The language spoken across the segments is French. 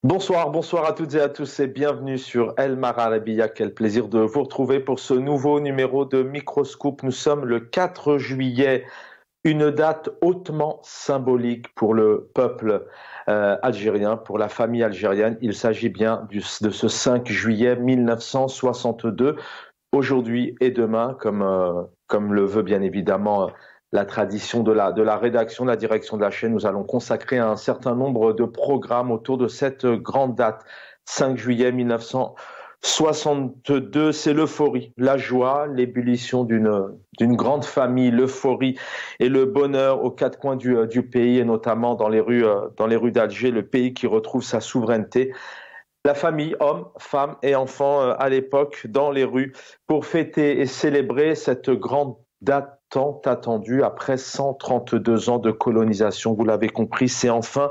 Bonsoir, bonsoir à toutes et à tous et bienvenue sur El Maralabiya. Quel plaisir de vous retrouver pour ce nouveau numéro de Microscope. Nous sommes le 4 juillet, une date hautement symbolique pour le peuple algérien, pour la famille algérienne. Il s'agit bien de ce 5 juillet 1962. Aujourd'hui et demain, comme le veut bien évidemment la tradition de la rédaction, de la direction de la chaîne, nous allons consacrer un certain nombre de programmes autour de cette grande date, 5 juillet 1962. C'est l'euphorie, la joie, l'ébullition d'une grande famille, l'euphorie et le bonheur aux quatre coins du pays et notamment dans les rues d'Alger, le pays qui retrouve sa souveraineté. La famille, hommes, femmes et enfants à l'époque dans les rues pour fêter et célébrer cette grande date tant attendue après 132 ans de colonisation. Vous l'avez compris, c'est enfin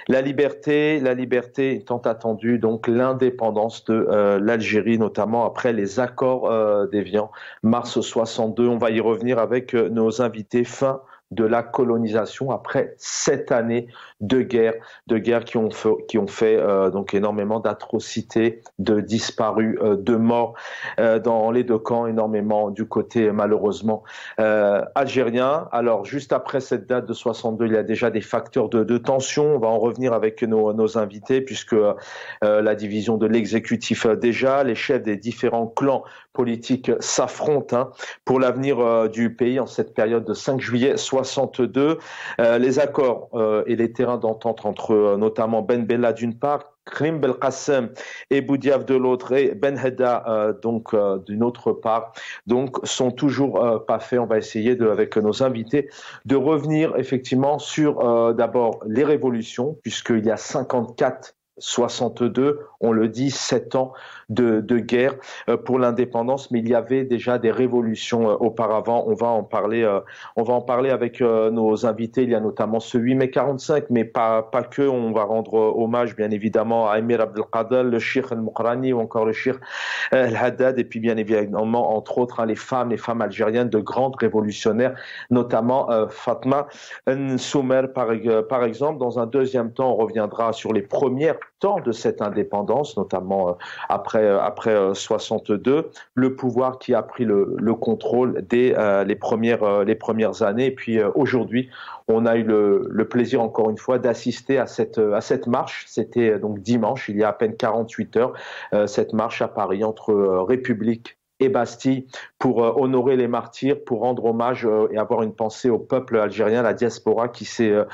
la liberté tant attendue, donc l'indépendance de l'Algérie, notamment après les accords d'Évian, mars 62. On va y revenir avec nos invités. Fin de la colonisation après 7 années de guerre qui ont fait donc énormément d'atrocités, de disparus, de morts dans les deux camps, énormément du côté malheureusement algérien. Alors juste après cette date de 62, il y a déjà des facteurs de tension. On va en revenir avec nos invités puisque la division de l'exécutif déjà, les chefs des différents clans politiques s'affrontent pour l'avenir du pays en cette période de 5 juillet 62. Les accords et les terrains d'entente entre notamment Ben Bella d'une part, Krim Belkacem et Boudiaf de l'autre et Ben Hedda d'une autre part, donc sont toujours pas faits. On va essayer avec nos invités de revenir effectivement sur d'abord les révolutions, puisqu'il y a 62, on le dit, 7 ans de guerre pour l'indépendance, mais il y avait déjà des révolutions auparavant. On va en parler avec nos invités. Il y a notamment ce 8 mai 45, mais pas que. On va rendre hommage, bien évidemment, à Emir Abdelkader, le Cheikh El-Mokrani ou encore le Cheikh El-Haddad, et puis bien évidemment, entre autres, les femmes algériennes de grandes révolutionnaires, notamment Fatma Nsoumer, par exemple. Dans un deuxième temps, on reviendra sur les premières temps de cette indépendance, notamment après 62, le pouvoir qui a pris le contrôle dès les premières années. Et puis aujourd'hui, on a eu le plaisir encore une fois d'assister à cette marche. C'était donc dimanche, il y a à peine 48 heures, cette marche à Paris entre République et Bastille pour honorer les martyrs, pour rendre hommage et avoir une pensée au peuple algérien, la diaspora qui s'est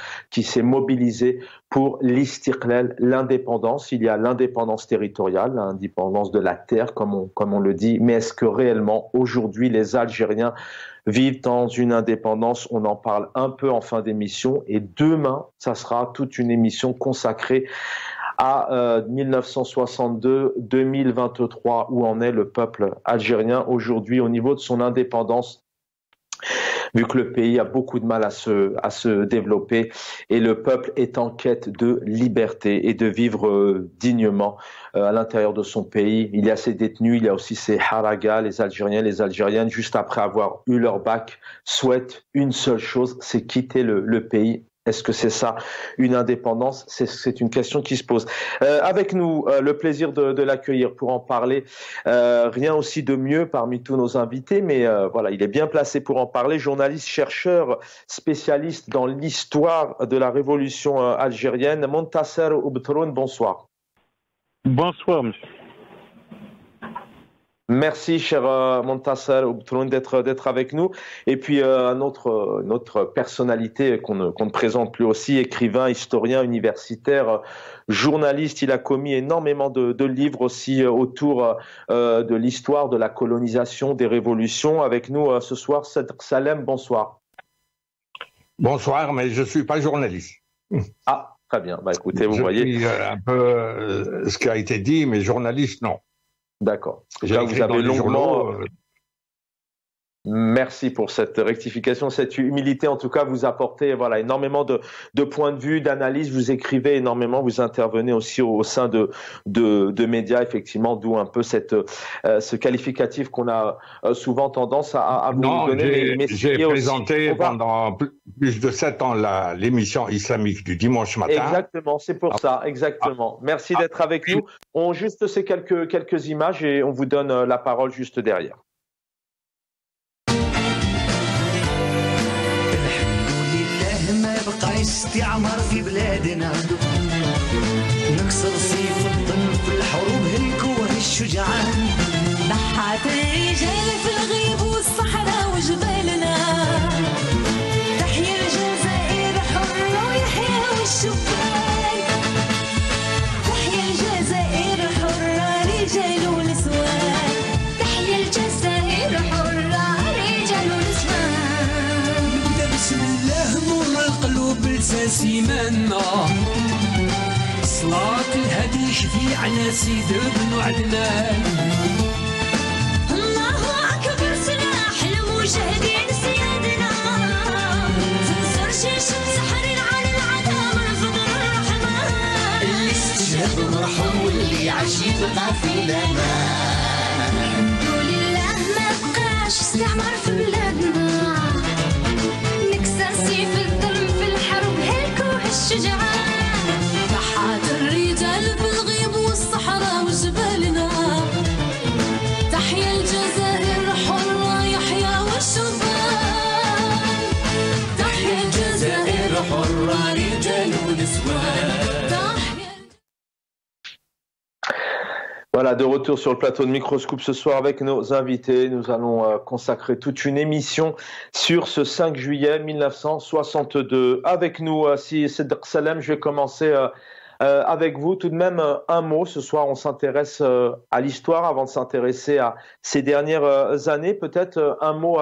mobilisée pour l'istiqlal, l'indépendance. Il y a l'indépendance territoriale, l'indépendance de la terre, comme on le dit, mais est-ce que réellement aujourd'hui les Algériens vivent dans une indépendance? On en parle un peu en fin d'émission et demain, ça sera toute une émission consacrée à 1962-2023, où en est le peuple algérien aujourd'hui au niveau de son indépendance, vu que le pays a beaucoup de mal à se développer et le peuple est en quête de liberté et de vivre dignement à l'intérieur de son pays. Il y a ces détenus, il y a aussi ces haragas, les Algériens, les Algériennes, juste après avoir eu leur bac, souhaitent une seule chose, c'est quitter le pays. Est-ce que c'est ça, une indépendance? C'est une question qui se pose. Avec nous, le plaisir de l'accueillir pour en parler. Rien aussi de mieux parmi tous nos invités, mais voilà, il est bien placé pour en parler. Journaliste, chercheur, spécialiste dans l'histoire de la révolution algérienne. Montasser Oubtroun, bonsoir. Bonsoir, monsieur. Merci, cher Montasser Oubtroun, d'être avec nous. Et puis, notre personnalité qu'on ne présente plus aussi, écrivain, historien, universitaire, journaliste. Il a commis énormément de livres aussi autour de l'histoire, de la colonisation, des révolutions. Avec nous ce soir, Sadr Salem, bonsoir. Bonsoir, mais je ne suis pas journaliste. Ah, très bien. Bah, écoutez, vous voyez. Je suis un peu ce qui a été dit, mais journaliste, non. D'accord. Là, vous avez longuement. Merci pour cette rectification, cette humilité. En tout cas, vous apportez voilà énormément de points de vue, d'analyse. Vous écrivez énormément, vous intervenez aussi au sein de médias, effectivement, d'où un peu ce qualificatif qu'on a souvent tendance à vous donner. Mais j'ai présenté pendant plus de 7 ans l'émission islamique du dimanche matin. Exactement, c'est pour ça, exactement. Merci d'être avec nous. On juste ces quelques images et on vous donne la parole juste derrière. استعمار في بلادنا نكسر سيف الظلم في الحروب هلكوا الشجعان ضحت الرجال في الغيب والصحراء وجبالنا تحيا الجزائر حرة ويحيا والشبان تحيا الجزائر حرة رجال ونسوان تحيا الجزائر حرة رجال ونسوان نبدأ بسم الله نور القلوب سيمانا صلاة الهدي شفيعنا سيد ابن عدنان الله أكبر سلاح المجاهدين سيادنا تنصر جيش سحر على العدا من فضل الرحمن اللي استشهد مرحوم واللي عاش يبقى في الأمان الحمد لله ما بقاش استعمار في بلادنا نكسر سيف الظلم في الحرب هلكوا الشجعان ضحت الرجال بالغيب والصحراء وجبالنا تحيا الجزائر حرة يحيا والشبان تحيا الجزائر حرة رجال ونسوان. Voilà, de retour sur le plateau de Microscope ce soir avec nos invités. Nous allons consacrer toute une émission sur ce 5 juillet 1962. Avec nous, si Cédric Salem, je vais commencer avec vous. Tout de même, un mot. Ce soir, on s'intéresse à l'histoire avant de s'intéresser à ces dernières années. Peut-être un mot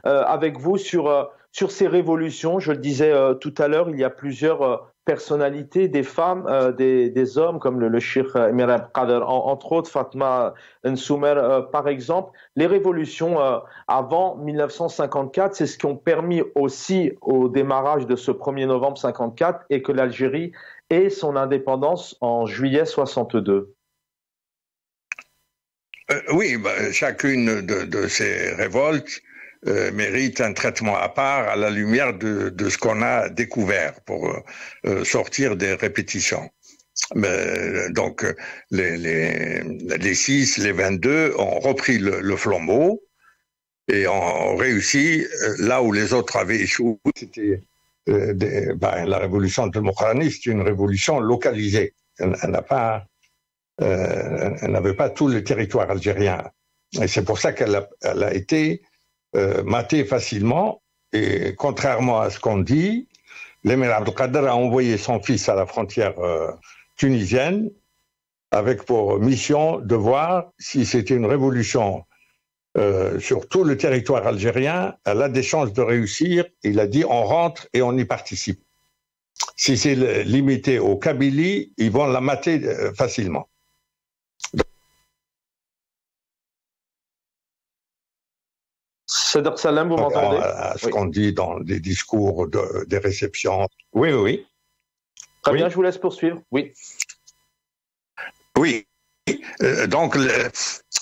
avec vous sur ces révolutions. Je le disais tout à l'heure, il y a plusieurs personnalités, des femmes, des hommes, comme le Cheikh Emir Abdelkader, entre autres, Fatma Nsoumer, par exemple. Les révolutions avant 1954, c'est ce qui ont permis aussi au démarrage de ce 1er novembre 54 et que l'Algérie ait son indépendance en juillet 62. Oui, chacune de ces révoltes mérite un traitement à part à la lumière de ce qu'on a découvert pour sortir des répétitions. Mais, donc les 6, les 22 ont repris le flambeau et ont réussi là où les autres avaient échoué. C'était la révolution de Mokhrani, c'est une révolution localisée. Elle n'avait pas tout le territoire algérien. Et c'est pour ça qu'elle a été maté facilement, et contrairement à ce qu'on dit, l'émir Abdelkader a envoyé son fils à la frontière tunisienne avec pour mission de voir si c'était une révolution sur tout le territoire algérien. Elle a des chances de réussir. Il a dit on rentre et on y participe. Si c'est limité au Kabylie, ils vont la mater facilement. Cédric Salem, vous m'entendez? Ce qu'on dit dans des discours des réceptions. Oui, oui. Très bien, je vous laisse poursuivre. Oui. Oui. Donc,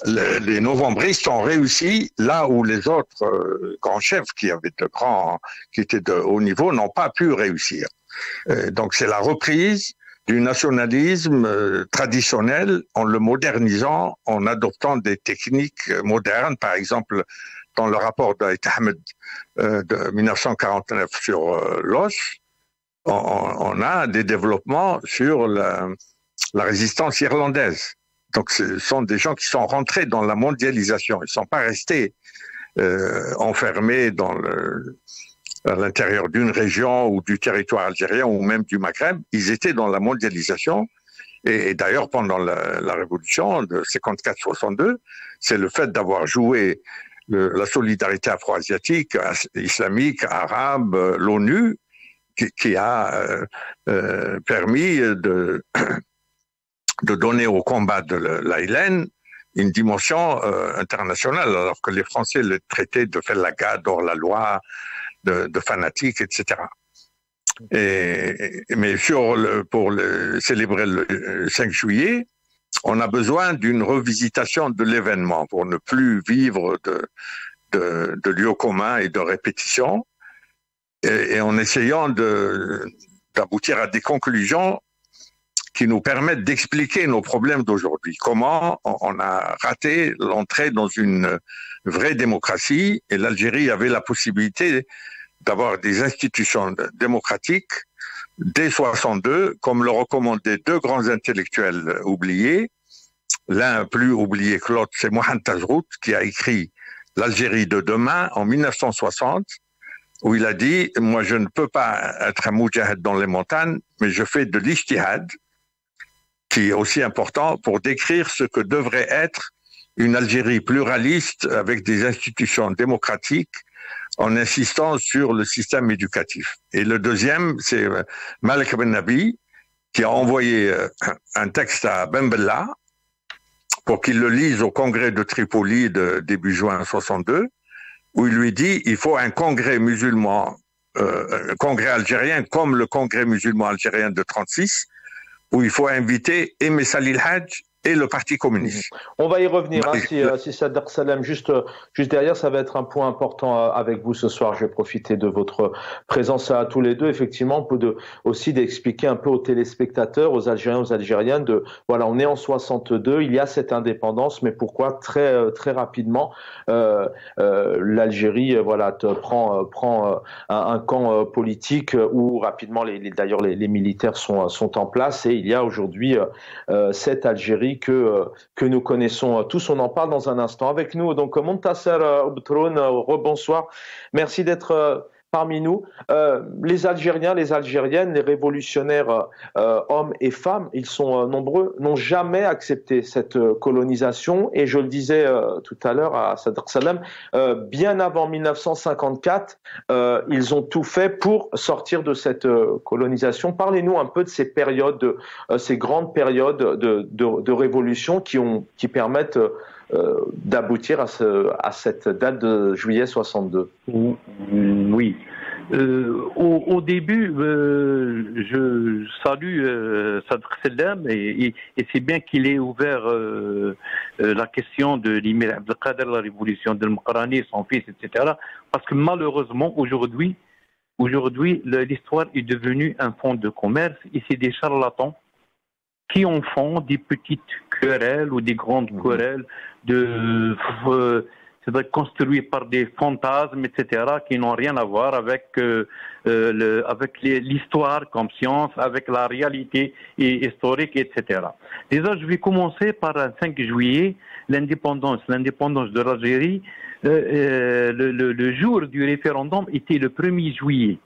les novembristes ont réussi là où les autres grands chefs qui étaient de haut niveau n'ont pas pu réussir. Donc, c'est la reprise du nationalisme traditionnel en le modernisant, en adoptant des techniques modernes, par exemple, dans le rapport d'Aït Ahmed de 1949 sur l'os, on a des développements sur la résistance irlandaise. Donc ce sont des gens qui sont rentrés dans la mondialisation. Ils ne sont pas restés enfermés à l'intérieur d'une région ou du territoire algérien ou même du Maghreb. Ils étaient dans la mondialisation. Et d'ailleurs, pendant la révolution de 54-62, c'est le fait d'avoir joué la solidarité afro-asiatique, islamique, arabe, l'ONU, qui a permis de donner au combat de l'AILN une dimension internationale, alors que les Français les traitaient de fellagas, hors-la-loi, de fanatiques, etc. Mais pour célébrer le 5 juillet, on a besoin d'une revisitation de l'événement pour ne plus vivre de lieux communs et de répétitions, et en essayant d'aboutir à des conclusions qui nous permettent d'expliquer nos problèmes d'aujourd'hui. Comment on a raté l'entrée dans une vraie démocratie, et l'Algérie avait la possibilité d'avoir des institutions démocratiques dès 62, comme le recommandaient deux grands intellectuels oubliés. L'un plus oublié que l'autre, c'est Mohamed Tajrout, qui a écrit L'Algérie de demain en 1960, où il a dit « Moi, je ne peux pas être un moudjahid dans les montagnes, mais je fais de l'ijtihad, qui est aussi important pour décrire ce que devrait être une Algérie pluraliste avec des institutions démocratiques, en insistant sur le système éducatif. » Et le deuxième, c'est Malek Ben Nabi, qui a envoyé un texte à Ben Bella pour qu'il le lise au congrès de Tripoli de début juin 62, où il lui dit il faut un congrès musulman, congrès algérien comme le congrès musulman algérien de 36, où il faut inviter Aimé Salih Hadj et le Parti communiste. On va y revenir, si Sadr Salem, juste derrière, ça va être un point important avec vous ce soir. Je vais profiter de votre présence à tous les deux, effectivement, aussi d'expliquer un peu aux téléspectateurs, aux Algériens, aux Algériennes, voilà, on est en 62, il y a cette indépendance, mais pourquoi très rapidement l'Algérie, voilà, prend un camp politique où rapidement, d'ailleurs, les militaires sont en place, et il y a aujourd'hui cette Algérie que nous connaissons tous. On en parle dans un instant avec nous. Donc, Montasser Boutroun, rebonsoir. Merci d'être parmi nous. Les Algériens, les Algériennes, les révolutionnaires hommes et femmes, ils sont nombreux, n'ont jamais accepté cette colonisation. Et je le disais tout à l'heure à Sadr Salem, bien avant 1954, ils ont tout fait pour sortir de cette colonisation. Parlez-nous un peu de ces périodes, ces grandes périodes de révolution qui permettent d'aboutir à cette date de juillet 62. Oui. Au début, je salue Sadr Salem et c'est bien qu'il ait ouvert la question de l'Émir Abdelkader, la révolution de Mqrani, son fils, etc. Parce que malheureusement, aujourd'hui, l'histoire est devenue un fonds de commerce et c'est des charlatans qui en font des petites querelles ou des grandes querelles construites par des fantasmes, etc., qui n'ont rien à voir avec l'histoire comme science, avec la réalité historique, etc. Déjà, je vais commencer par un 5 juillet, l'indépendance de l'Algérie. Le jour du référendum était le 1er juillet.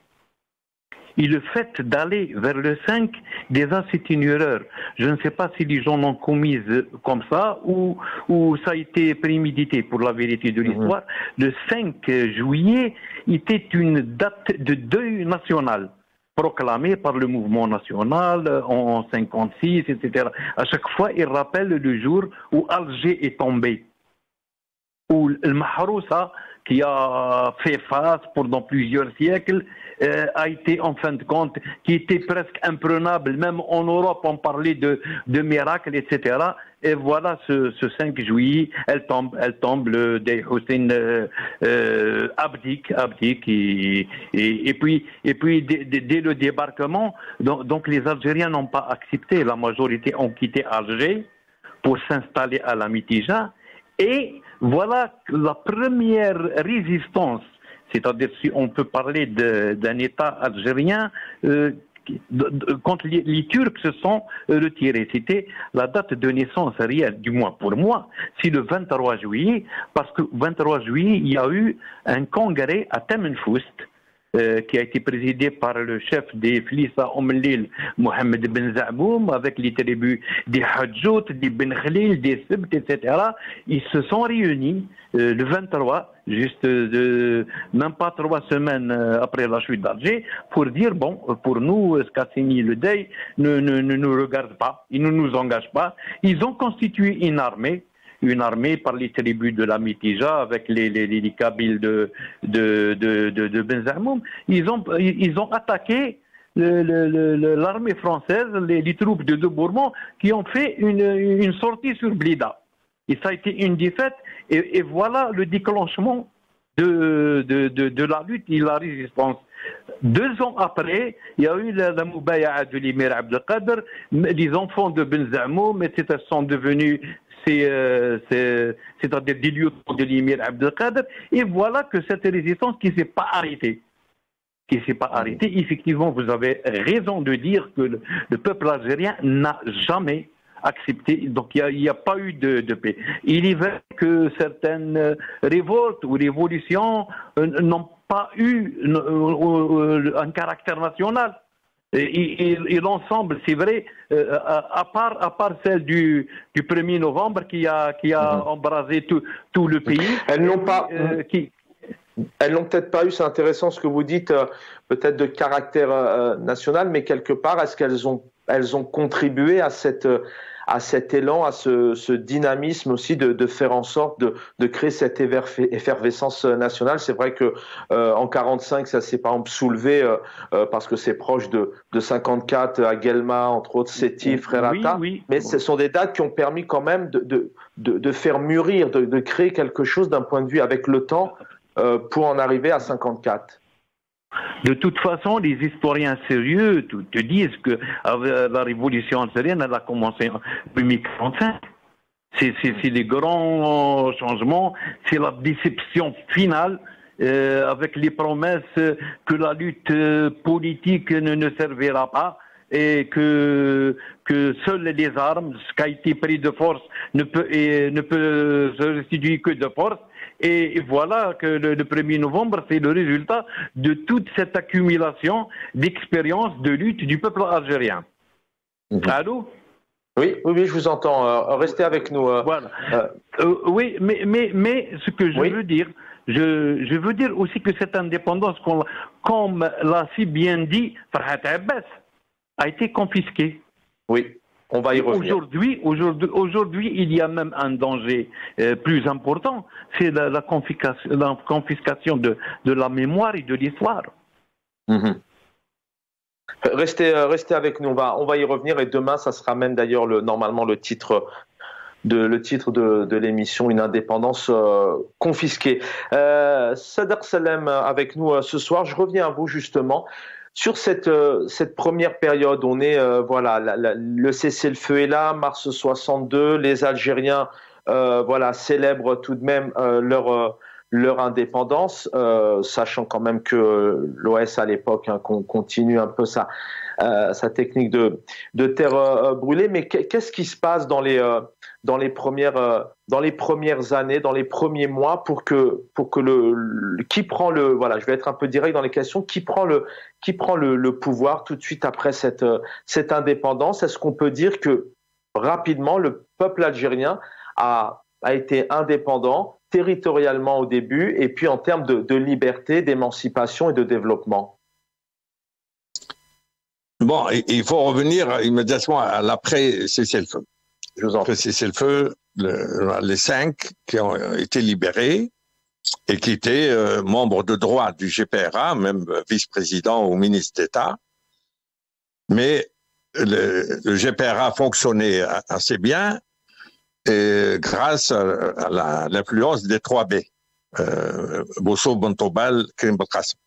Et le fait d'aller vers le 5, déjà c'est une erreur. Je ne sais pas si les gens l'ont commise comme ça ou ça a été prémédité pour la vérité de l'histoire. Le 5 juillet était une date de deuil national proclamée par le mouvement national en 56, etc. À chaque fois, il rappelle le jour où Alger est tombé, où le Mahrousa, qui a fait face pendant plusieurs siècles, a été en fin de compte, qui était presque imprenable. Même en Europe, on parlait de miracles, etc. Et voilà, ce 5 juillet, elle tombe le Dey Hussein abdique, et puis dès le débarquement, donc les Algériens n'ont pas accepté. La majorité ont quitté Alger pour s'installer à la Mitija. Et voilà la première résistance, c'est-à-dire si on peut parler d'un État algérien quand les Turcs se sont retirés. C'était la date de naissance réelle, du moins pour moi, c'est le 23 juillet, parce que 23 juillet, il y a eu un congrès à Temenfoust, qui a été présidé par le chef des Flissa Lil, Mohamed Ben Zaboum, avec les tribus des Hadjout, des Ben Khalil, des Sibt, etc. Ils se sont réunis le 23, juste même pas 3 semaines après la chute d'Alger, pour dire, bon, pour nous, ce qu'a signé le Dey ne nous regarde pas, il ne nous engage pas. Ils ont constitué une armée une armée par les tribus de la Mitija avec les Kabyles de Benzamoum. Ils ont attaqué l'armée française, les troupes de Bourmont, qui ont fait une sortie sur Blida. Et ça a été une défaite. Et voilà le déclenchement de la lutte et la résistance. 2 ans après, il y a eu la Moubaya'a de l'émir Abdelkader. Les enfants de Benzamoum, etc., sont devenus c'est-à-dire des lieutenants de l'émir Abdelkader. Et voilà que cette résistance qui ne s'est pas arrêtée. Effectivement, vous avez raison de dire que le peuple algérien n'a jamais accepté. Donc, il n'y a pas eu de paix. Il est vrai que certaines révoltes ou révolutions n'ont pas eu un caractère national. Et l'ensemble, c'est vrai, à part celle du 1er novembre qui a embrasé tout le pays. Elles n'ont pas... Elles n'ont peut-être pas eu, c'est intéressant ce que vous dites, peut-être de caractère national, mais quelque part, est-ce qu'elles ont contribué à cet élan, à ce dynamisme aussi de faire en sorte de créer cette effervescence nationale? C'est vrai que en 45, ça s'est par exemple soulevé parce que c'est proche de 54 à Guelma, entre autres Sétif, Frérata, mais ce sont des dates qui ont permis quand même de faire mûrir, de créer quelque chose d'un point de vue avec le temps pour en arriver à 54. De toute façon, les historiens sérieux te disent que la révolution algérienne, elle a commencé en 2045. C'est les grands changements, c'est la déception finale avec les promesses que la lutte politique ne servira pas et que seules les armes, ce qui a été pris de force, ne peut se restituer que de force. Et voilà que le 1er novembre, c'est le résultat de toute cette accumulation d'expériences de lutte du peuple algérien. Allô? Oui, je vous entends. Restez avec nous. Voilà. Oui, mais ce que je veux dire, je veux dire aussi que cette indépendance, comme l'a si bien dit Farhat Abbas, a été confisquée. Oui. On va y revenir. Aujourd'hui, il y a même un danger plus important, c'est la confiscation de la mémoire et de l'histoire. Restez avec nous, on va y revenir et demain, ça sera même d'ailleurs normalement le titre de l'émission, une indépendance confisquée. Sadr Salem avec nous ce soir. Je reviens à vous justement. Sur cette première période, on est le cessez-le-feu est là, mars 62, les Algériens célèbrent tout de même leur indépendance, sachant quand même que l'OS à l'époque continue un peu sa technique de terre brûlée. Mais qu'est-ce qui se passe dans les premières années, dans les premiers mois, pour que qui prend je vais être un peu direct dans les questions, qui prend le pouvoir tout de suite après cette indépendance? Est-ce qu'on peut dire que rapidement le peuple algérien a été indépendant territorialement au début et puis en termes de liberté, d'émancipation et de développement? Bon, il faut revenir immédiatement à l'après-cessez-le-feu. Je vous en prie. Cessez-le-feu, les 5 qui ont été libérés et qui étaient membres de droit du GPRA, même vice-président ou ministre d'État. Mais le GPRA fonctionnait assez bien et grâce à l'influence des 3B, Bosso, Bontobal, Karim Belkacem.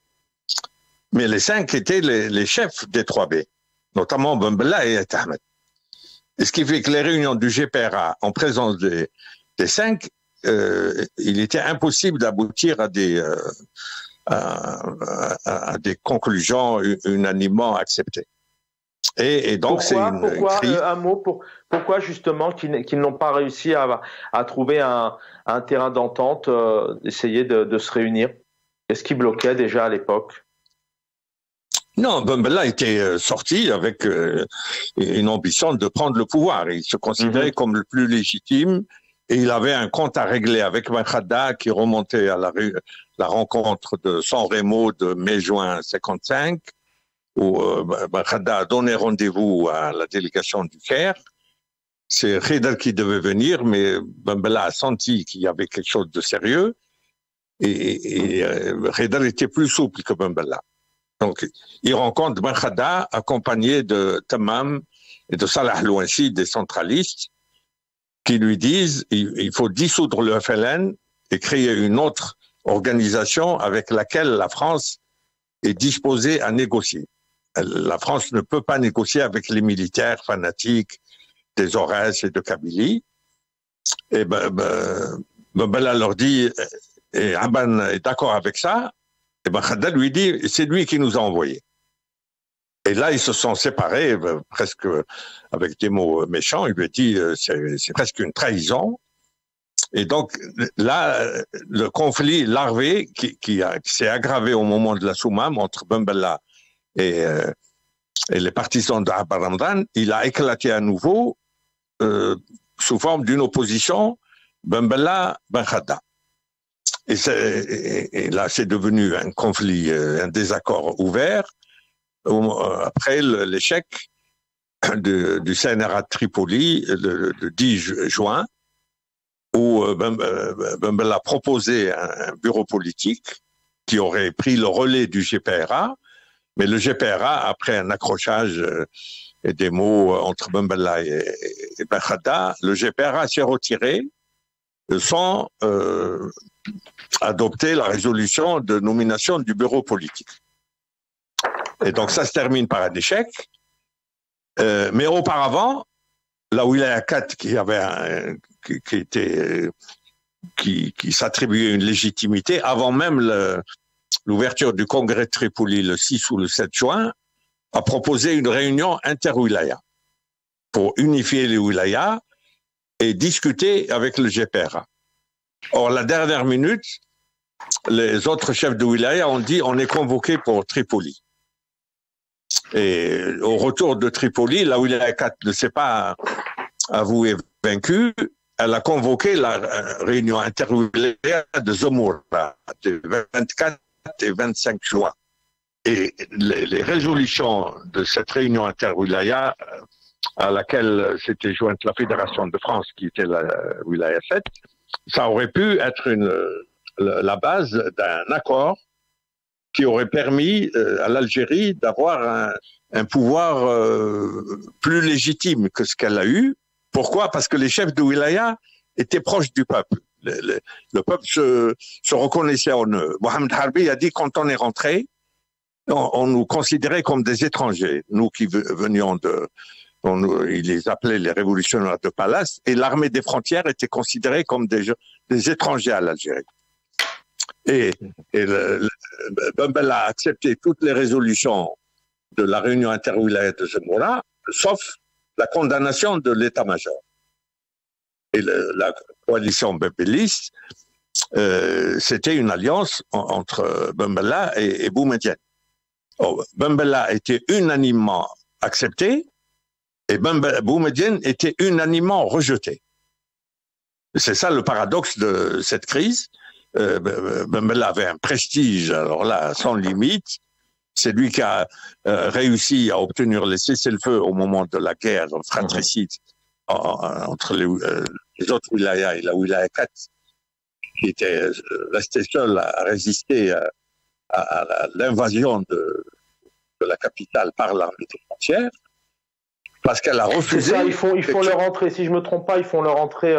Mais les 5 étaient les chefs des 3B, notamment Ben Bella et Ahmed. Et ce qui fait que les réunions du GPRA en présence des 5, il était impossible d'aboutir à des conclusions unanimement acceptées. Et donc pourquoi justement qu'ils n'ont pas réussi à trouver un terrain d'entente, d'essayer de se réunir? Qu'est-ce qui bloquait déjà à l'époque? Non, Ben Bella était sorti avec une ambition de prendre le pouvoir. Il se considérait comme le plus légitime et il avait un compte à régler avec Ben Khadda qui remontait à la rencontre de San Remo de mai-juin 55 où Ben Khadda a donné rendez-vous à la délégation du Caire c'est Khader qui devait venir, mais Ben Bella a senti qu'il y avait quelque chose de sérieux et Khader était plus souple que Ben Bella. Donc, il rencontre Ben Khada accompagné de Tamam et de Salah Louanssi, des centralistes, qui lui disent il faut dissoudre le FLN et créer une autre organisation avec laquelle la France est disposée à négocier. La France ne peut pas négocier avec les militaires fanatiques des Aurès et de Kabylie. Et Ben Bella leur dit, et Aban est d'accord avec ça, et Ben Khada lui dit, c'est lui qui nous a envoyés. Et là, ils se sont séparés, presque avec des mots méchants. Il lui a dit, c'est presque une trahison. Et donc, là, le conflit larvé qui s'est aggravé au moment de la Soumam entre Ben Bella et les partisans d'Abba Ramadan, il a éclaté à nouveau sous forme d'une opposition Ben Bella-Ben Khada. Et là, c'est devenu un conflit, un désaccord ouvert. Après l'échec du CNRA de Tripoli le 10 juin, où Ben Bella proposait un bureau politique qui aurait pris le relais du GPRA, mais le GPRA, après un accrochage et des mots entre Ben Bella et Ben Khada, le GPRA s'est retiré sans adopter la résolution de nomination du bureau politique. Et donc ça se termine par un échec. Mais auparavant, la Wilaya 4 qui s'attribuait une légitimité avant même l'ouverture du congrès de Tripoli le 6 ou le 7 juin, a proposé une réunion inter-wilaya pour unifier les wilayas et discuter avec le GPRA. Or, la dernière minute, les autres chefs de wilaya ont dit on est convoqués pour Tripoli. Et au retour de Tripoli, la Wilaya 4 ne s'est pas avouée vaincue. Elle a convoqué la réunion interwilaya de Zomoura, de 24 et 25 juin. Et les résolutions de cette réunion interwilaya, à laquelle s'était jointe la Fédération de France, qui était la Wilaya 7, ça aurait pu être la base d'un accord qui aurait permis à l'Algérie d'avoir un pouvoir plus légitime que ce qu'elle a eu. Pourquoi? Parce que les chefs de wilaya étaient proches du peuple. Le peuple se reconnaissait en eux. Mohamed Harbi a dit quand on est rentré, on nous considérait comme des étrangers, nous qui venions il les appelait les révolutionnaires de Palace, et l'armée des frontières était considérée comme des étrangers à l'Algérie. Et Ben Bella a accepté toutes les résolutions de la réunion interwilaya de Zemmoura, sauf la condamnation de l'état-major. Et la coalition bembelliste, c'était une alliance entre Ben Bella et Boumedienne. Ben Bella a été unanimement accepté et Boumedienne était unanimement rejeté. C'est ça le paradoxe de cette crise. Ben Bella avait un prestige, alors là, sans limite. C'est lui qui a réussi à obtenir le cessez-le-feu au moment de la guerre fratricide entre les autres wilayas et la wilaya 4, qui était resté seul à résister à l'invasion de la capitale par l'armée des frontières, parce qu'elle a refusé. Ça, ils font leur entrée, si je ne me trompe pas, ils font leur entrée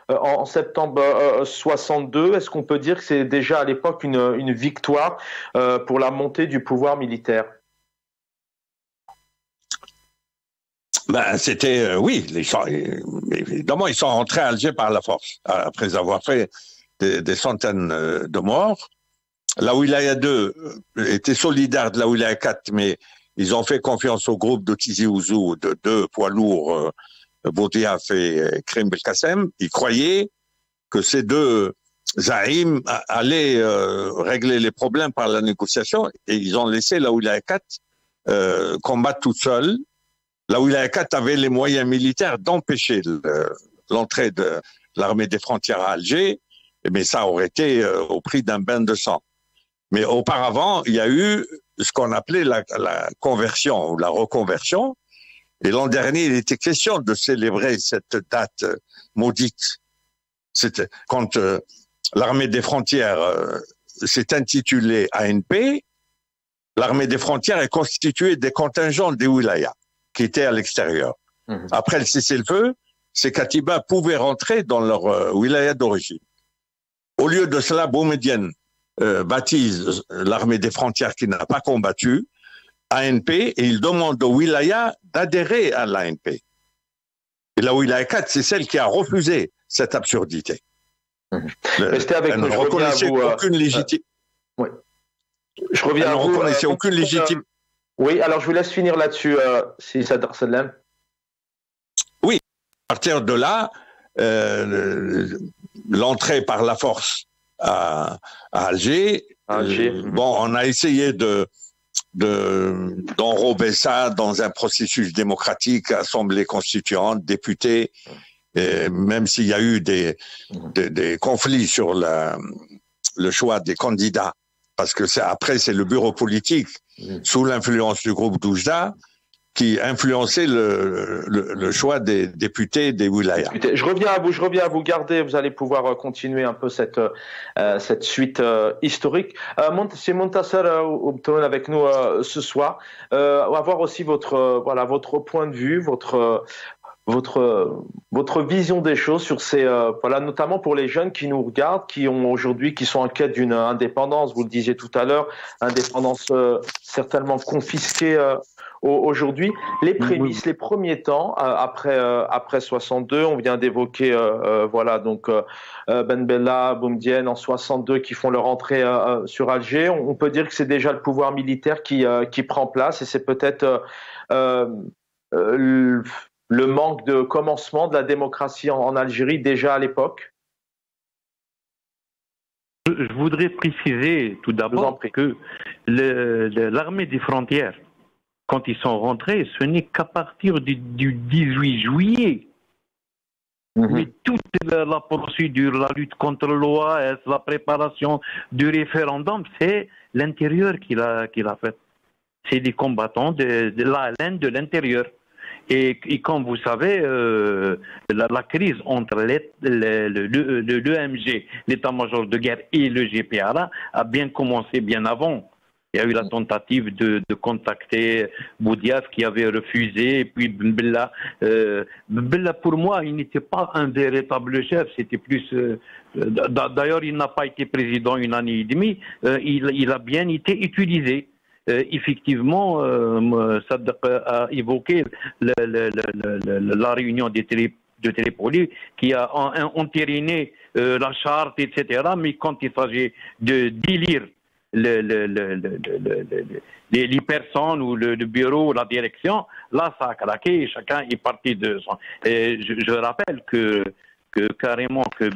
en septembre 62. Est-ce qu'on peut dire que c'est déjà à l'époque une victoire pour la montée du pouvoir militaire? Ben, c'était, oui, évidemment, ils sont rentrés à Alger par la force, après avoir fait des centaines de morts. La Wilaya 2 était solidaire de la Wilaya 4, mais ils ont fait confiance au groupe de Tizi Ouzou, de deux poids lourds, Boudiaf et Krim Belkacem. Ils croyaient que ces deux Zahim allaient régler les problèmes par la négociation, et ils ont laissé la Wilaya 4 combattre toute seule. La Wilaya 4 avait les moyens militaires d'empêcher l'entrée de l'armée des frontières à Alger, mais ça aurait été au prix d'un bain de sang. Mais auparavant, il y a eu ce qu'on appelait la conversion ou la reconversion, Et l'an dernier, il était question de célébrer cette date maudite. C'était quand l'armée des frontières s'est intitulée ANP. L'armée des frontières est constituée des contingents des wilayas qui étaient à l'extérieur. Après le cessez-le-feu, ces Katibas pouvaient rentrer dans leur wilaya d'origine. Au lieu de cela, Boumediene baptise l'armée des frontières qui n'a pas combattu ANP et il demande au wilaya d'adhérer à l'ANP. Et la wilaya 4, c'est celle qui a refusé cette absurdité. Restez avec elle nous. ne reconnaissait aucune légitimité. Oui. Je reviens à vous. Elle ne reconnaissait aucune légitimité. Oui, alors je vous laisse finir là-dessus, si Sadr Salem. Oui, à partir de là, l'entrée par la force à Alger, bon, on a essayé d'enrober ça dans un processus démocratique, assemblée constituante, députés, même s'il y a eu des conflits sur le choix des candidats, parce que après c'est le bureau politique, sous l'influence du groupe Doujda, qui influençait le choix des députés des wilayas. Je reviens à vous, gardez, vous allez pouvoir continuer un peu cette suite historique. C'est Montasser Oubtoun avec nous ce soir. On va voir aussi votre point de vue, votre vision des choses sur ces notamment pour les jeunes qui nous regardent, qui sont en quête d'une indépendance, vous le disiez tout à l'heure, indépendance certainement confisquée aujourd'hui. Les prémices, les premiers temps après 62, on vient d'évoquer Ben Bella, Boumediene en 62 qui font leur entrée sur Alger. On peut dire que c'est déjà le pouvoir militaire qui prend place et c'est peut-être le manque de commencement de la démocratie en Algérie déjà à l'époque. Je voudrais préciser tout d'abord que l'armée des frontières, quand ils sont rentrés, ce n'est qu'à partir du 18 juillet. Mais toute la procédure, la lutte contre l'OAS, la préparation du référendum, c'est l'intérieur qui l'a fait. C'est des combattants de l'ALN de l'intérieur. Et comme vous savez, la crise entre l'EMG, l'état-major de guerre, et le GPRA a bien commencé bien avant. Il y a eu la tentative de contacter Boudiaf qui avait refusé, et puis Bella. Bella, pour moi, il n'était pas un véritable chef, c'était plus... D'ailleurs, il n'a pas été président une année et demie, il a bien été utilisé. Effectivement, Sadr a évoqué la réunion de Tripoli qui a entériné la charte, etc. Mais quand il s'agit de d'élire les personnes ou le bureau ou la direction, là ça a craqué et chacun est parti de son... Et je rappelle que carrément que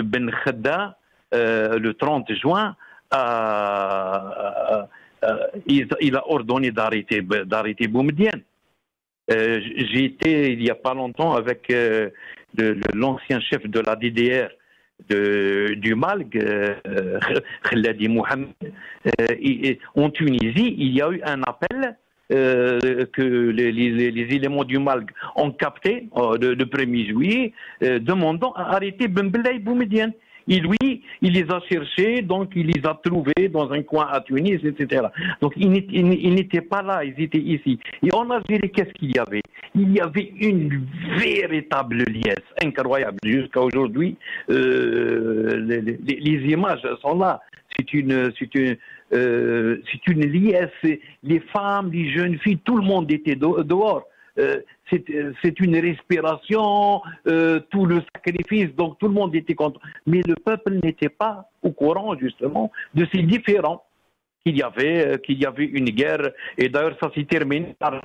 Ben Khadda, le 30 juin, il a ordonné d'arrêter Boumediene. J'ai été il n'y a pas longtemps avec l'ancien chef de la DDR du Malg, Khaladi Mohamed. En Tunisie, il y a eu un appel que les éléments du Malg ont capté le 1er juillet, demandant à arrêter Ben Bella et Boumediene. Et lui, il les a cherchés, donc il les a trouvés dans un coin à Tunis, etc. Donc ils n'étaient pas là, ils étaient ici. Et en Algérie, qu'est-ce qu'il y avait? Il y avait une véritable liesse, incroyable. Jusqu'à aujourd'hui, les images sont là. C'est une liesse. Les femmes, les jeunes filles, tout le monde était dehors. C'est une respiration, tout le sacrifice, donc tout le monde était content. Mais le peuple n'était pas au courant, justement, de ces différends qu'il y avait une guerre. Et d'ailleurs, ça s'est terminé par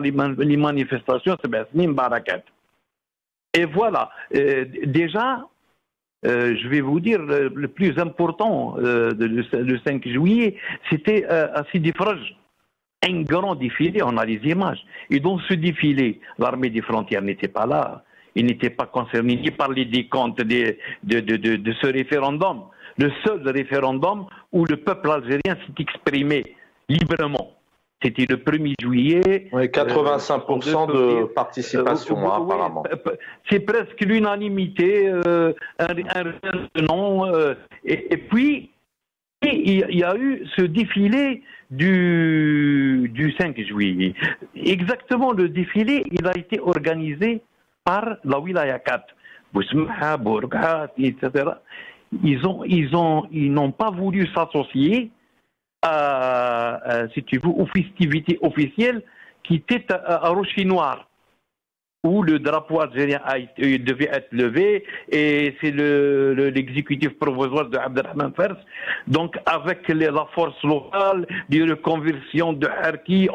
les manifestations, c'est Besnim Barakat. Et voilà, déjà, je vais vous dire, le plus important, le 5 juillet, c'était à Sidi Fraj. Un grand défilé, on a les images. Et dans ce défilé, l'armée des frontières n'était pas là. Il n'était pas concerné ni par les décomptes de ce référendum. Le seul référendum où le peuple algérien s'est exprimé librement. C'était le 1er juillet. Oui, 85% de participation, apparemment. C'est presque l'unanimité, non. Et puis, il y a eu ce défilé du 5 juillet. Exactement, le défilé, il a été organisé par la Wilaya 4. Bousmaha, Bourgat, etc. Ils n'ont pas voulu s'associer si tu veux, aux festivités officielles qui étaient à Rocher-Noir, où le drapeau algérien devait être levé, et c'est l'exécutif provisoire de Abdelrahman Fers. Donc, avec la force locale, les reconversions de Harki,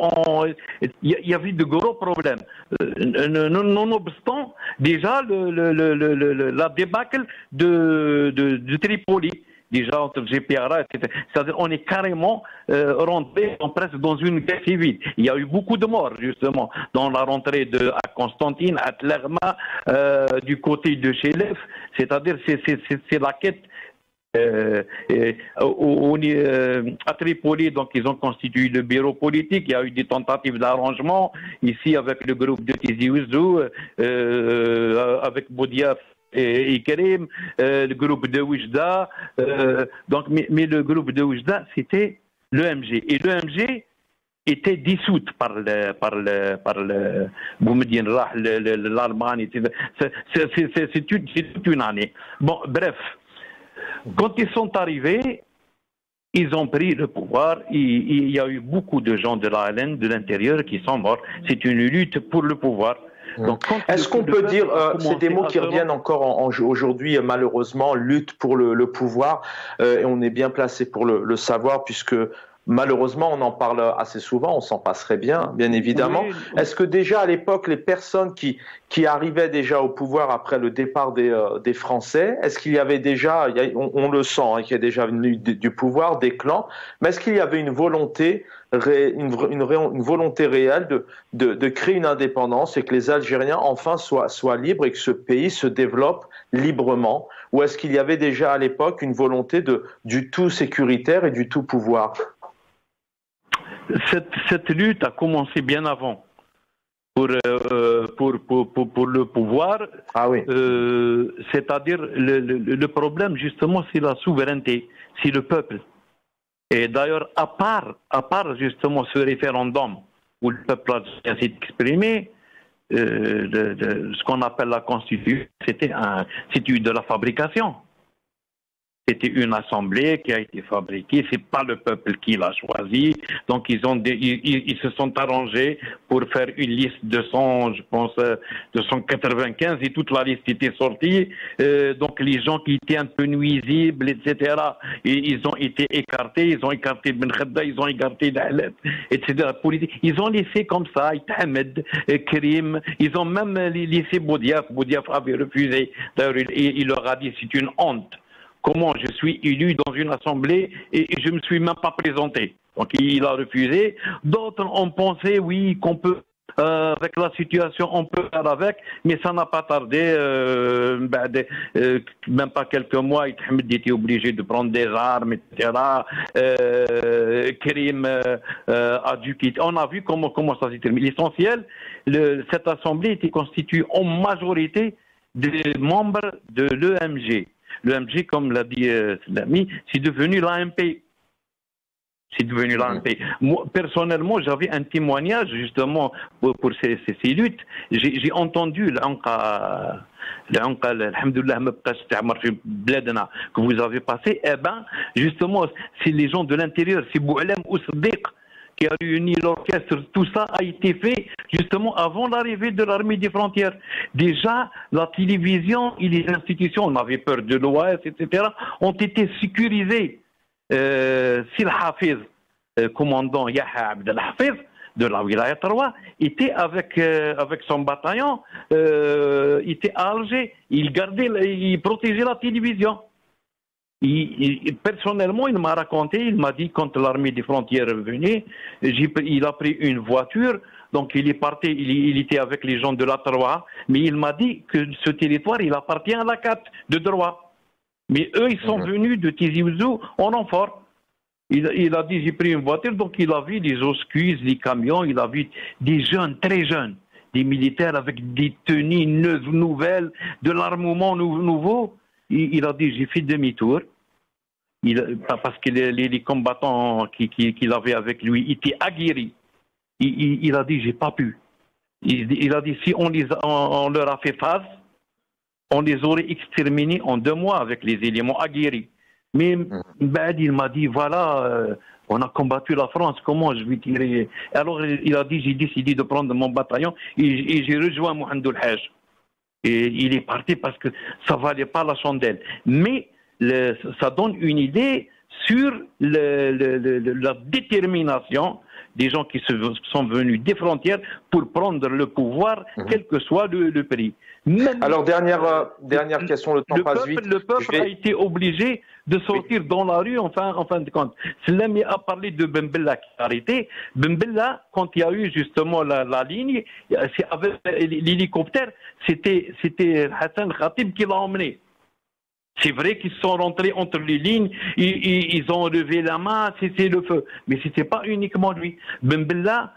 il y avait de gros problèmes. Nonobstant, déjà, la débâcle de Tripoli. Déjà entre GPRA, etc. C'est-à-dire on est carrément rentré presque dans une guerre civile. Il y a eu beaucoup de morts, justement, dans la rentrée à Constantine, à Tlerma, du côté de Chelef. C'est-à-dire c'est la quête à Tripoli, donc ils ont constitué le bureau politique. Il y a eu des tentatives d'arrangement ici avec le groupe de Tizi Ouzou, avec Boudiaf et Karim, le groupe de Oujda, mais le groupe de Oujda, c'était l'EMG. Et l'EMG était dissoute par l'Allemagne. C'est toute une année. Bon, bref. Quand ils sont arrivés, ils ont pris le pouvoir. Il y a eu beaucoup de gens de l'ALN, de l'intérieur, qui sont morts. C'est une lutte pour le pouvoir. Est-ce qu'on peut dire, c'est des mots qui reviennent encore aujourd'hui, malheureusement, lutte pour le pouvoir, et on est bien placé pour le savoir, puisque malheureusement, on en parle assez souvent, on s'en passerait bien évidemment. Oui. Est-ce que déjà à l'époque, les personnes qui arrivaient déjà au pouvoir après le départ des Français, est-ce qu'il y avait déjà, on le sent, hein, qu'il y a déjà venu du pouvoir, des clans, mais est-ce qu'il y avait une volonté réelle de créer une indépendance et que les Algériens enfin soient libres et que ce pays se développe librement? Ou est-ce qu'il y avait déjà à l'époque une volonté du tout sécuritaire et du tout pouvoir? Cette lutte a commencé bien avant pour le pouvoir. Ah oui. C'est-à-dire le problème justement, c'est la souveraineté, c'est le peuple. Et d'ailleurs, à part justement ce référendum où le peuple a s'est exprimé, ce qu'on appelle la Constitution, c'était de la fabrication. C'était une assemblée qui a été fabriquée, c'est pas le peuple qui l'a choisi. Donc ils se sont arrangés pour faire une liste de 295 et toute la liste était sortie. Donc les gens qui étaient un peu nuisibles, etc. Et ils ont été écartés, ils ont écarté Ben Khadda, ils ont écarté Dahleb, etc. Ils ont laissé comme ça Ahmed, Karim, ils ont même laissé Boudiaf. Boudiaf avait refusé. D'ailleurs, il leur a dit c'est une honte. Comment je suis élu dans une assemblée et je ne me suis même pas présenté. Donc il a refusé. D'autres ont pensé, oui, qu'on peut, avec la situation, on peut faire avec, mais ça n'a pas tardé. Même pas quelques mois, Ahmed était obligé de prendre des armes, etc. Karim a dû quitter. On a vu comment ça s'est terminé. L'essentiel, cette assemblée était constituée en majorité des membres de l'EMG. L'EMG, comme l'a dit Slamy, c'est devenu l'AMP. C'est devenu l'AMP. Moi, personnellement, j'avais un témoignage justement pour ces luttes. J'ai entendu que vous avez passé. Eh ben, justement, c'est les gens de l'intérieur, c'est Boualem ou Sadiq qui a réuni l'orchestre. Tout ça a été fait justement avant l'arrivée de l'armée des frontières. Déjà, la télévision et les institutions, on avait peur de l'OAS, etc., ont été sécurisées. Sil Hafiz, commandant Yahya Abdel Hafiz, de la Wilaya 3, était avec son bataillon, était à Alger. Il protégeait la télévision. Personnellement, il m'a raconté, il m'a dit quand l'armée des frontières venait, il a pris une voiture, donc il est parti, il était avec les gens de la Troie, mais il m'a dit que ce territoire, il appartient à la 4 de droit. Mais eux, ils sont venus de Tizi Ouzou en renfort. Il a dit, j'ai pris une voiture, donc il a vu les excuses, les camions, il a vu des jeunes, très jeunes, des militaires avec des tenues nouvelles, de l'armement nouveau. Il a dit, j'ai fait demi-tour. Parce que les combattants qu'il avait avec lui étaient aguerris. Il a dit, j'ai pas pu. Il a dit, si on leur a fait face, on les aurait exterminés en 2 mois avec les éléments aguerris. Mais il m'a dit, voilà, on a combattu la France, comment je vais tirer? Alors il a dit, j'ai décidé de prendre mon bataillon et j'ai rejoint Mohamedou El Haj. Et il est parti parce que ça valait pas la chandelle. Mais ça donne une idée sur la détermination des gens qui sont venus des frontières pour prendre le pouvoir, quel que soit le prix. Alors, dernière question, le temps passe vite. Le peuple a été obligé de sortir dans la rue, en fin de compte. Slami a parlé de Ben Bella qui a arrêté. Ben Bella, quand il y a eu justement la ligne, avec l'hélicoptère, c'était Hassan Khatib qui l'a emmené. C'est vrai qu'ils sont rentrés entre les lignes, ils ont levé la main, c'était le feu. Mais ce n'était pas uniquement lui. Ben Bella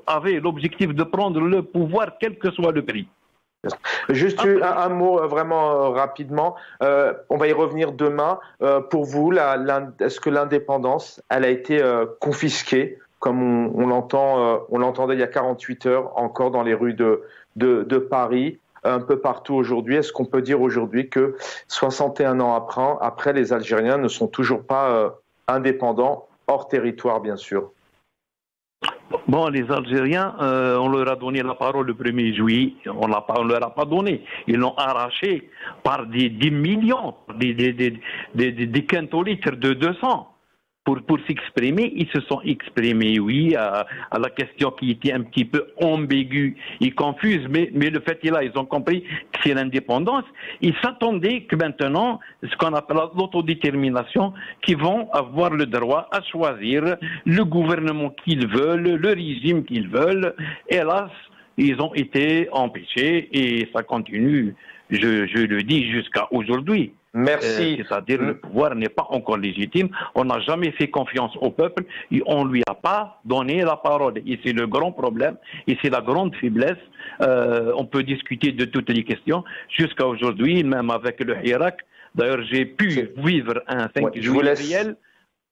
avait l'objectif de prendre le pouvoir, quel que soit le prix. Juste un mot vraiment rapidement. On va y revenir demain. Pour vous, est-ce que l'indépendance, elle a été confisquée, comme on l'entendait il y a 48 heures encore dans les rues de Paris, un peu partout aujourd'hui? Est-ce qu'on peut dire aujourd'hui que 61 ans après, les Algériens ne sont toujours pas indépendants, hors territoire bien sûr? Bon, les Algériens, on leur a donné la parole le 1er juillet, on leur a pas donné. Ils l'ont arraché par des millions, des quintolitres de 200. Pour s'exprimer, ils se sont exprimés, oui, à la question qui était un petit peu ambiguë et confuse, mais le fait est là, ils ont compris que c'est l'indépendance. Ils s'attendaient que maintenant, ce qu'on appelle l'autodétermination, qu'ils vont avoir le droit à choisir le gouvernement qu'ils veulent, le régime qu'ils veulent. Hélas, ils ont été empêchés et ça continue, je le dis, jusqu'à aujourd'hui. Merci. C'est-à-dire le pouvoir n'est pas encore légitime. On n'a jamais fait confiance au peuple et on ne lui a pas donné la parole. Et c'est le grand problème et c'est la grande faiblesse. On peut discuter de toutes les questions jusqu'à aujourd'hui, même avec le Hirak. D'ailleurs, j'ai pu vivre un 5 juillet réel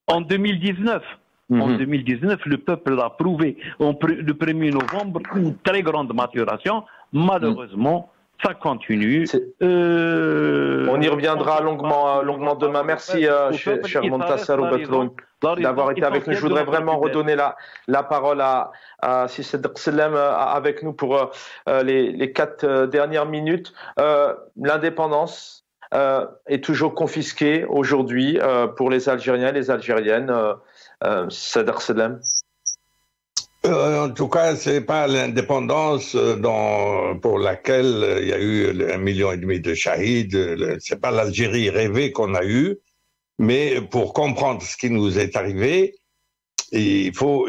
en 2019. En 2019, le peuple l'a prouvé. Le 1er novembre, une très grande maturation. Malheureusement, ça continue. On y reviendra longuement demain. Merci, cher Montasser Betloun, d'avoir été avec nous. Je voudrais vraiment redonner la parole à Sissed Salem avec nous pour les 4 dernières minutes. L'indépendance est toujours confisquée aujourd'hui pour les Algériens et les Algériennes. Sissed Salem. En tout cas, c'est pas l'indépendance pour laquelle il y a eu 1,5 million de shahids. C'est pas l'Algérie rêvée qu'on a eue, mais pour comprendre ce qui nous est arrivé, il faut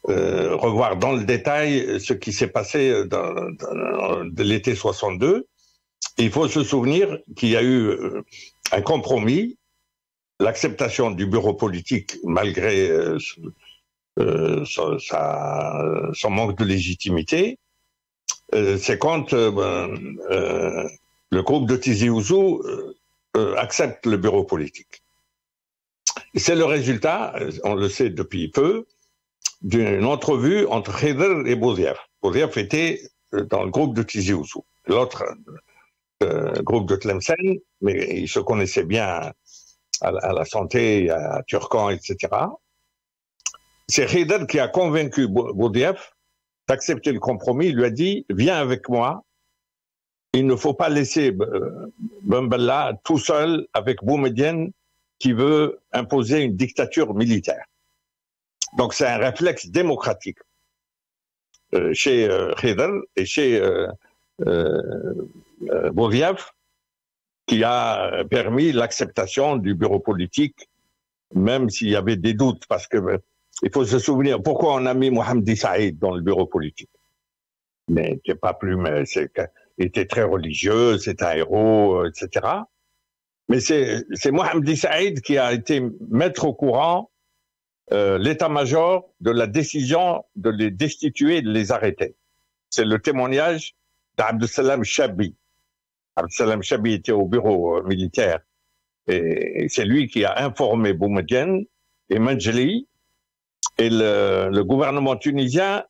revoir dans le détail ce qui s'est passé de l'été 62. Il faut se souvenir qu'il y a eu un compromis, l'acceptation du bureau politique malgré son manque de légitimité, c'est quand le groupe de Tizi Ouzou accepte le bureau politique. C'est le résultat, on le sait depuis peu, d'une entrevue entre Khidr et Boudiaf. Boudiaf était dans le groupe de Tizi Ouzou. L'autre groupe de Tlemcen, mais ils se connaissaient bien à la santé, à Turcan, etc. C'est Khidr qui a convaincu Boudiaf d'accepter le compromis. Il lui a dit « Viens avec moi, il ne faut pas laisser Ben Bella tout seul avec Boumedienne qui veut imposer une dictature militaire. » Donc c'est un réflexe démocratique chez Khidr et chez Boudiaf qui a permis l'acceptation du bureau politique, même s'il y avait des doutes, parce que il faut se souvenir pourquoi on a mis Mohamedi Saïd dans le bureau politique. Mais il était très religieux, c'est un héros, etc. Mais c'est Mohamed Saïd qui a été mettre au courant l'état-major de la décision de les destituer et de les arrêter. C'est le témoignage d'Abdeslam Chabi. Abdeslam Chabi était au bureau militaire. Et c'est lui qui a informé Boumediene et Manjli. Et le gouvernement tunisien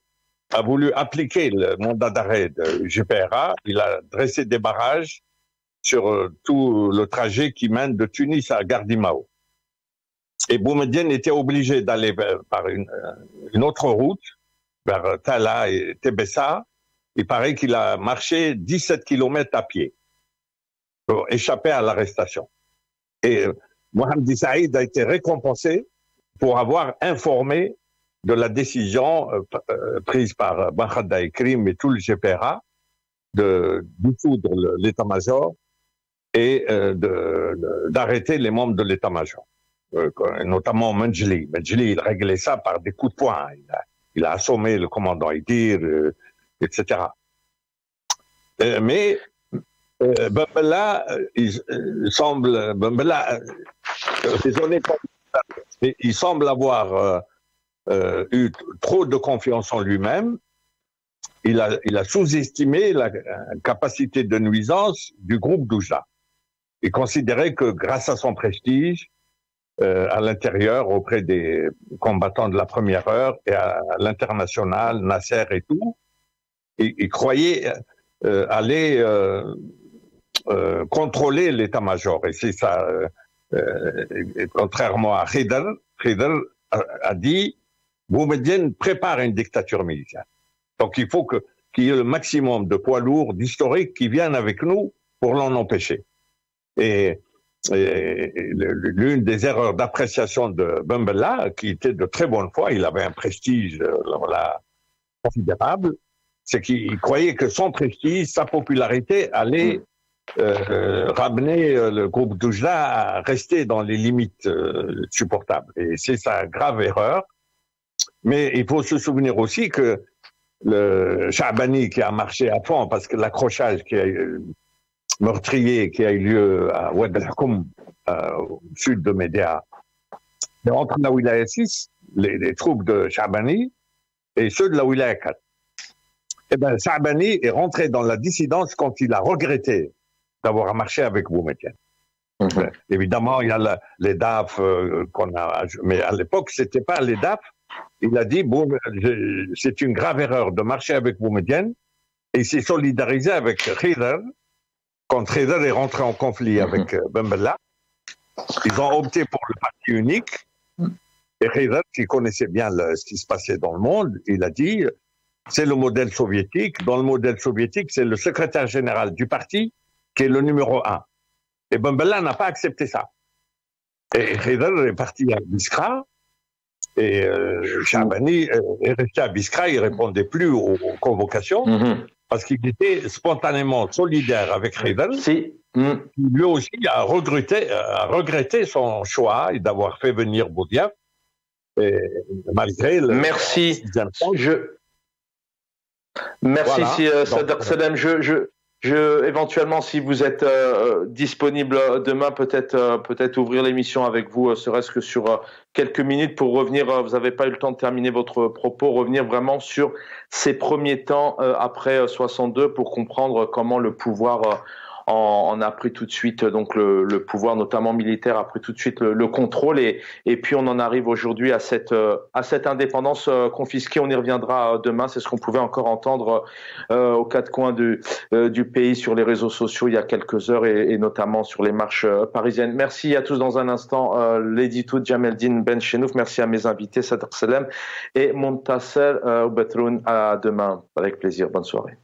a voulu appliquer le mandat d'arrêt de GPRA. Il a dressé des barrages sur tout le trajet qui mène de Tunis à Gardimao. Et Boumediene était obligé d'aller par une autre route, vers Tala et Tébessa. Il paraît qu'il a marché 17 km à pied pour échapper à l'arrestation. Et Mohamed Saïd a été récompensé pour avoir informé de la décision prise par Ben Khadda Ekrim et tout le GPRA de dissoudre l'état-major et d'arrêter les membres de l'état-major, notamment Manjli. Manjli, il réglait ça par des coups de poing. Il a assommé le commandant Idir, etc. Mais Ben Bella, il semble avoir eu trop de confiance en lui-même. Il a sous-estimé la capacité de nuisance du groupe Doujla. Il considérait que grâce à son prestige à l'intérieur, auprès des combattants de la première heure et à l'international, Nasser et tout, il croyait aller contrôler l'état-major. Et c'est ça, contrairement à Khidr a dit, Boumediene prépare une dictature militaire. Donc il faut qu'il y ait le maximum de poids lourds, d'historiques qui viennent avec nous pour l'en empêcher. Et l'une des erreurs d'appréciation de Ben Bella, qui était de très bonne foi, il avait un prestige considérable, c'est qu'il croyait que son prestige, sa popularité allait ramener le groupe Doujla à rester dans les limites supportables. Et c'est sa grave erreur. Mais il faut se souvenir aussi que le Chabani qui a marché à fond, parce que l'accrochage meurtrier qui a eu lieu à Oued el-Hakoum, au sud de Médéa, entre la Wilaya 6, les troupes de Chabani, et ceux de la Wilaya 4. Eh bien, Chabani est rentré dans la dissidence quand il a regretté d'avoir marché avec Boumediene. Évidemment, il y a les DAF qu'on a, mais à l'époque, c'était pas les DAF. Il a dit, bon, c'est une grave erreur de marcher avec Boumediene, et il s'est solidarisé avec Khidr. Quand Khidr est rentré en conflit avec Ben Bella, ils ont opté pour le parti unique. Et Khidr, qui connaissait bien ce qui se passait dans le monde, il a dit, c'est le modèle soviétique. Dans le modèle soviétique, c'est le secrétaire général du parti qui est le numéro 1. Et Ben Bella n'a pas accepté ça. Et Khidr est parti à Biskra, et Chabani est resté à Biskra, il ne répondait plus aux convocations, parce qu'il était spontanément solidaire avec Khidr. Lui aussi a regretté son choix d'avoir fait venir Boudiaf, malgré le... Merci. Merci, voilà. Sadr Salem. Éventuellement, si vous êtes disponible demain, peut-être ouvrir l'émission avec vous, serait-ce que sur quelques minutes pour revenir. Vous n'avez pas eu le temps de terminer votre propos, revenir vraiment sur ces premiers temps après 62 pour comprendre comment le pouvoir en a pris tout de suite, donc le pouvoir notamment militaire a pris tout de suite le contrôle et puis on en arrive aujourd'hui à cette indépendance confisquée. On y reviendra demain, c'est ce qu'on pouvait encore entendre aux quatre coins du pays sur les réseaux sociaux il y a quelques heures et notamment sur les marches parisiennes. Merci à tous. Dans un instant, l'édito de Jameldine Ben Chenouf. Merci à mes invités Sadr Salem et Montasser Oubetroun. À demain, avec plaisir. Bonne soirée.